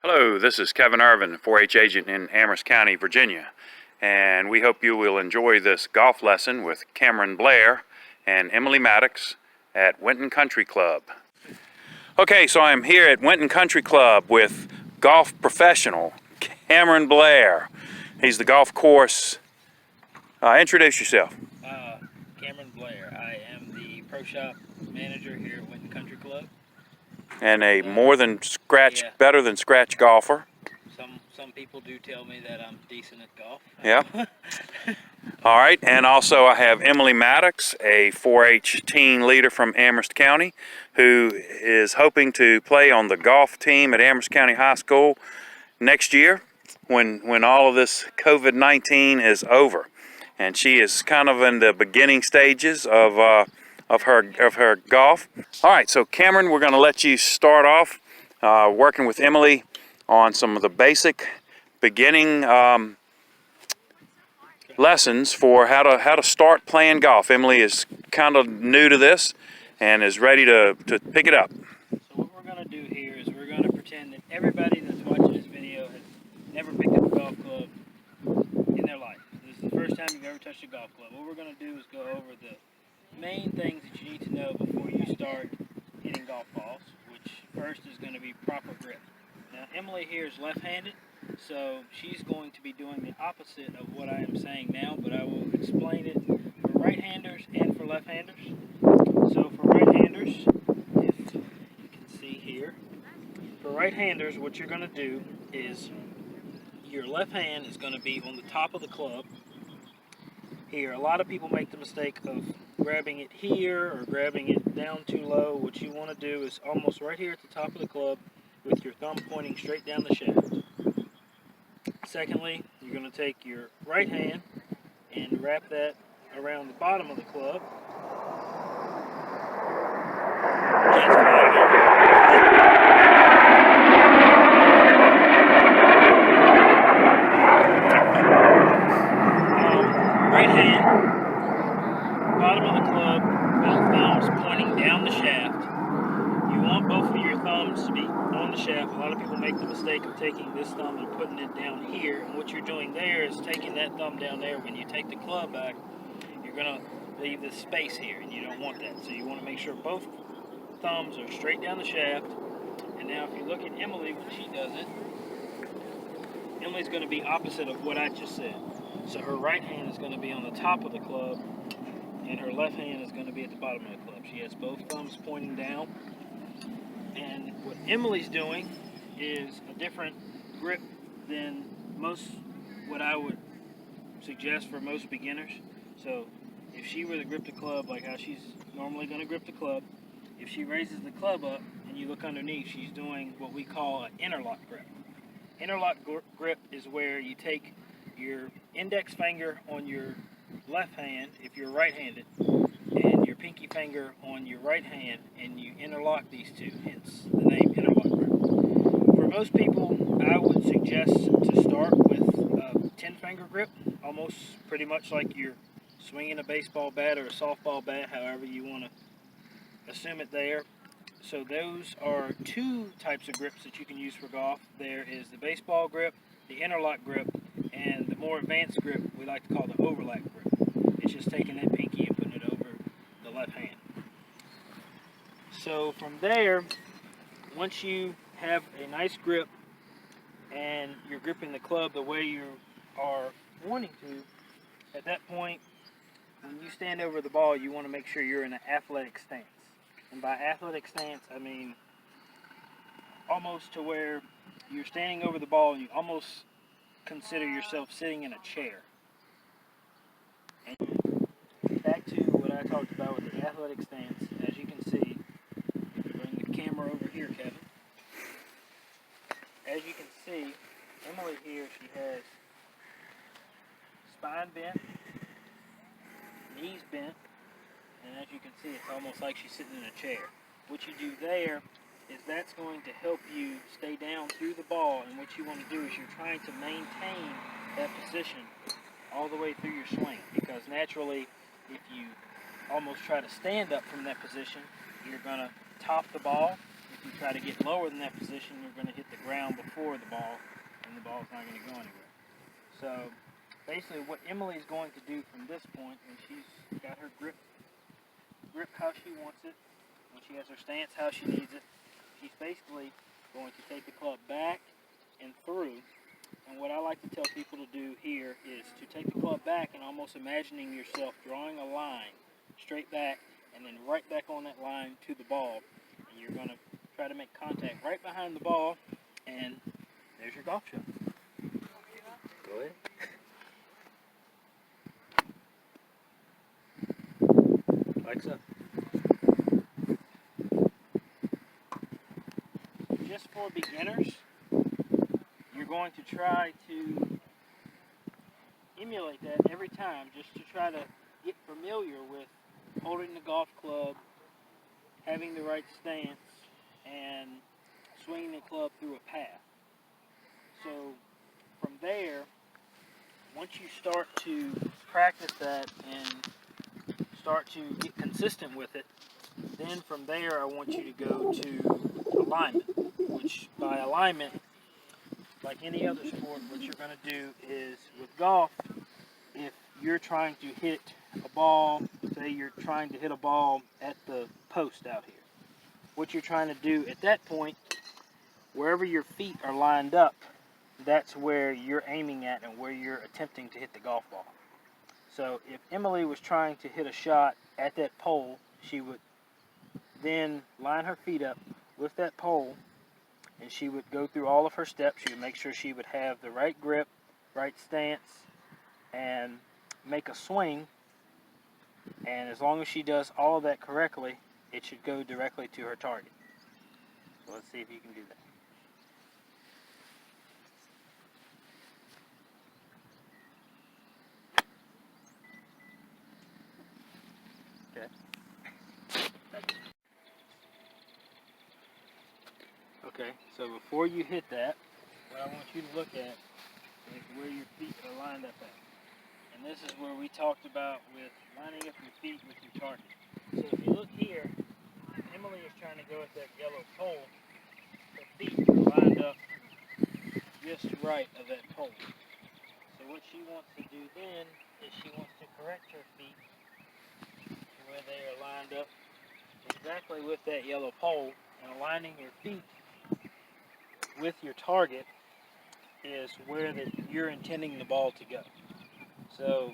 Hello, this is Kevin Irvin, 4-H agent in Amherst County, Virginia, and we hope you will enjoy this golf lesson with Cameron Blair and Emily Maddox at Winton Country Club. Okay, so I'm here at Winton Country Club with golf professional Cameron Blair. He's the golf course. Introduce yourself. Cameron Blair. I am the pro shop manager here at Winton Country Club. And a more than scratch, yeah. better than scratch golfer. Some people do tell me that I'm decent at golf. Yeah. All right, and also I have Emily Maddox, a 4-H teen leader from Amherst County, who is hoping to play on the golf team at Amherst County High School next year when all of this COVID-19 is over. And she is kind of in the beginning stages of her golf. All right, so Cameron, we're going to let you start off working with Emily on some of the basic beginning lessons for how to start playing golf. Emily is kind of new to this and is ready to pick it up. So what we're going to do here is we're going to pretend that everybody that's watching this video has never picked up a golf club in their life. This is the first time you've ever touched a golf club. What we're going to do is go over the main things that you need to know before you start hitting golf balls, which first is going to be proper grip. Now Emily here is left-handed, so she's going to be doing the opposite of what I am saying now, but I will explain it for right-handers and for left-handers. So for right-handers, if you can see here, for right-handers what you're going to do is your left hand is going to be on the top of the club. Here, a lot of people make the mistake of grabbing it here or grabbing it down too low. What you want to do is almost right here at the top of the club with your thumb pointing straight down the shaft. Secondly, you're going to take your right hand and wrap that around the bottom of the club. Right hand, bottom of the club, both thumbs pointing down the shaft. You want both of your thumbs to be on the shaft. A lot of people make the mistake of taking this thumb and putting it down here. And what you're doing there is taking that thumb down there. When you take the club back, you're going to leave this space here, and you don't want that. So you want to make sure both thumbs are straight down the shaft. And now if you look at Emily when she does it, Emily's going to be opposite of what I just said. So her right hand is going to be on the top of the club, and her left hand is going to be at the bottom of the club. She has both thumbs pointing down. And what Emily's doing is a different grip than what I would suggest for most beginners. So if she were to grip the club like how she's normally going to grip the club, if she raises the club up and you look underneath, she's doing what we call an interlock grip. Interlock grip is where you take your index finger on your left hand, if you're right-handed, and your pinky finger on your right hand, and you interlock these two, hence the name interlock grip. For most people, I would suggest to start with a 10-finger grip, almost pretty much like you're swinging a baseball bat or a softball bat, however you want to assume it there. So those are two types of grips that you can use for golf. There is the baseball grip, the interlock grip, and the more advanced grip we like to call the overlap grip. It's just taking that pinky and putting it over the left hand. So from there, once you have a nice grip and you're gripping the club the way you are wanting to, at that point, when you stand over the ball, you want to make sure you're in an athletic stance. And by athletic stance, I mean almost to where you're standing over the ball and you almost consider yourself sitting in a chair. And back to what I talked about with the athletic stance, as you can see, if you bring the camera over here, Kevin, as you can see, Emily here, she has spine bent, knees bent, and as you can see, it's almost like she's sitting in a chair. What you do there is that's going to help you stay down through the ball, and what you want to do is you're trying to maintain that position all the way through your swing, because naturally if you almost try to stand up from that position, you're going to top the ball. If you try to get lower than that position, you're going to hit the ground before the ball, and the ball's not going to go anywhere. So basically what Emily's going to do from this point, when she's got her grip how she wants it, when she has her stance how she needs it, she's basically going to take the club back and through. And what I like to tell people to do here is to take the club back and almost imagining yourself drawing a line straight back and then right back on that line to the ball. And you're going to try to make contact right behind the ball, and there's your golf shot. Go ahead. Like so. Just for beginners, you're going to try to emulate that every time, just to try to get familiar with holding the golf club, having the right stance, and swinging the club through a path. So from there, once you start to practice that and start to get consistent with it, then from there I want you to go to alignment, which by alignment, like any other sport, what you're going to do is with golf, if you're trying to hit a ball, say you're trying to hit a ball at the post out here, what you're trying to do at that point, wherever your feet are lined up, that's where you're aiming at and where you're attempting to hit the golf ball. So if Emily was trying to hit a shot at that pole, she would then line her feet up with that pole, and she would go through all of her steps. She would make sure she would have the right grip, right stance, and make a swing. And as long as she does all of that correctly, it should go directly to her target. So let's see if you can do that. Okay, so before you hit that, what I want you to look at is where your feet are lined up at. And this is where we talked about with lining up your feet with your target. So if you look here, Emily is trying to go at that yellow pole. Her feet are lined up just right of that pole. So what she wants to do then is she wants to correct her feet to where they are lined up exactly with that yellow pole, and aligning your feet with your target is where you're intending the ball to go. So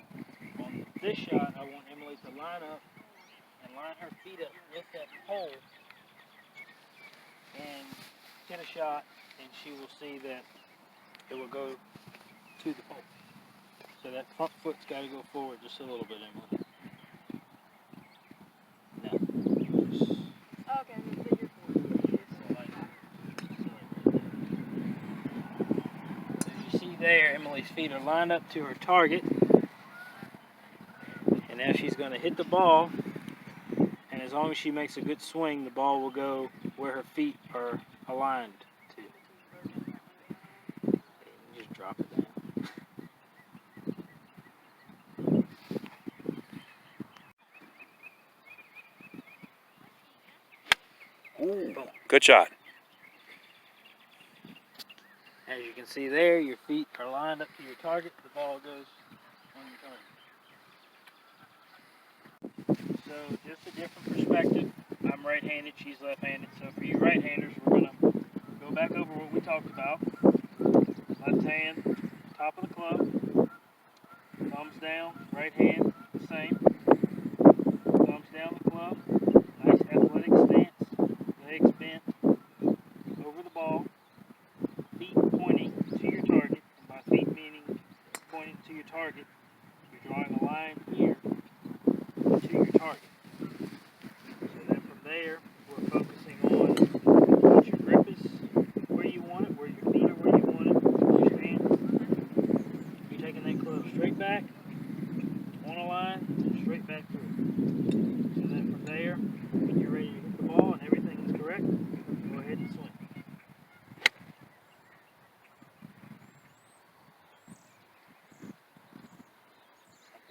on this shot, I want Emily to line up and line her feet up with that pole and hit a shot, and she will see that it will go to the pole. So that front foot's got to go forward just a little bit, Emily. Okay, the figure 4. As you see there, Emily's feet are lined up to her target, and now she's going to hit the ball, and as long as she makes a good swing, the ball will go where her feet are aligned to. Just drop it down. Ooh, good shot. As you can see there, your feet are lined up to your target. The ball goes on your target. So just a different perspective. I'm right-handed, she's left-handed. So for you right-handers, we're going to go back over what we talked about. Left hand, top of the club. Thumbs down, right hand, the same. Thumbs down the club. Nice athletic stance. Legs bent over the ball. Feet pointing to your target. And by feet meaning pointing to your target, you're drawing a line here to your target. So then from there,